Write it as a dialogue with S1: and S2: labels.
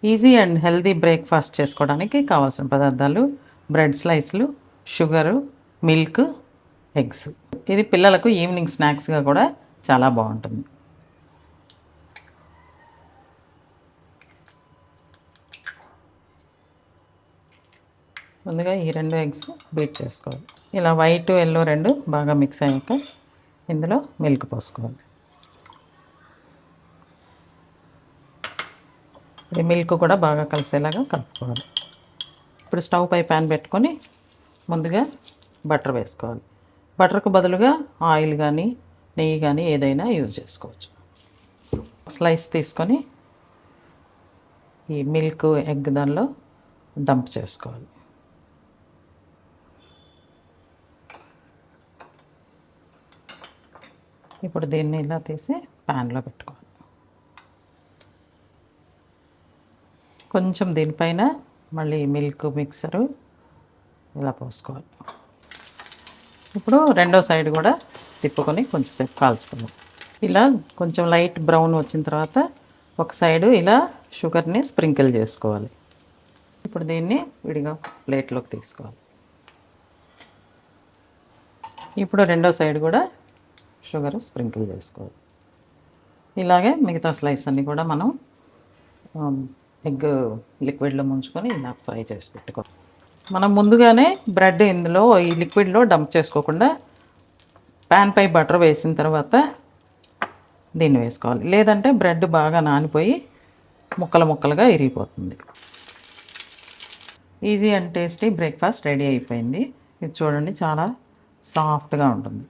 S1: Easy and healthy breakfast చేసుకోవడానికి కావాల్సిన పదార్థాలు బ్రెడ్ స్లైస్లు, షుగరు, మిల్క్, ఎగ్స్. ఇది పిల్లలకు ఈవినింగ్ స్నాక్స్గా కూడా చాలా బాగుంటుంది. ముందుగా ఈ 2 ఎగ్స్ బీట్ చేసుకోవాలి. ఇలా వైట్ ఎల్లో 2 బాగా మిక్స్ అయ్యాక ఇందులో మిల్క్ పోసుకోవాలి. ఈ మిల్క్ కూడా బాగా కలిసేలాగా కలుపుకోవాలి. ఇప్పుడు స్టవ్ పై ప్యాన్ పెట్టుకొని ముందుగా బటర్ వేసుకోవాలి. బటర్కు బదులుగా ఆయిల్ కానీ నెయ్యి కానీ ఏదైనా యూజ్ చేసుకోవచ్చు. స్లైస్ తీసుకొని ఈ మిల్క్ ఎగ్ దానిలో డంప్ చేసుకోవాలి. ఇప్పుడు దీన్ని ఇలా తీసి ప్యాన్లో పెట్టుకోవాలి. కొంచెం దీనిపైన మళ్ళీ మిల్క్ మిక్సరు ఇలా పోసుకోవాలి. ఇప్పుడు రెండో సైడ్ కూడా తిప్పుకొని కొంచెంసేపు కాల్చుకుందాం. ఇలా కొంచెం లైట్ బ్రౌన్ వచ్చిన తర్వాత ఒక సైడు ఇలా షుగర్ని స్ప్రింకిల్ చేసుకోవాలి. ఇప్పుడు దీన్ని విడిగా ప్లేట్లోకి తీసుకోవాలి. ఇప్పుడు రెండో సైడ్ కూడా షుగర్ స్ప్రింకిల్ చేసుకోవాలి. ఇలాగే మిగతా స్లైస్ అన్నీ కూడా మనం ఎగ్ లిక్విడ్లో ముంచుకొని ఇలా ఫ్రై చేసి పెట్టుకోవాలి. మనం ముందుగానే బ్రెడ్ ఇందులో ఈ లిక్విడ్లో డంప్ చేసుకోకుండా ప్యాన్ పై బటర్ వేసిన తర్వాత దీన్ని వేసుకోవాలి. లేదంటే బ్రెడ్ బాగా నానిపోయి ముక్కలు ముక్కలుగా ఇరిగిపోతుంది. Easy and tasty breakfast ready అయిపోయింది. ఇది చూడండి చాలా సాఫ్ట్గా ఉంటుంది.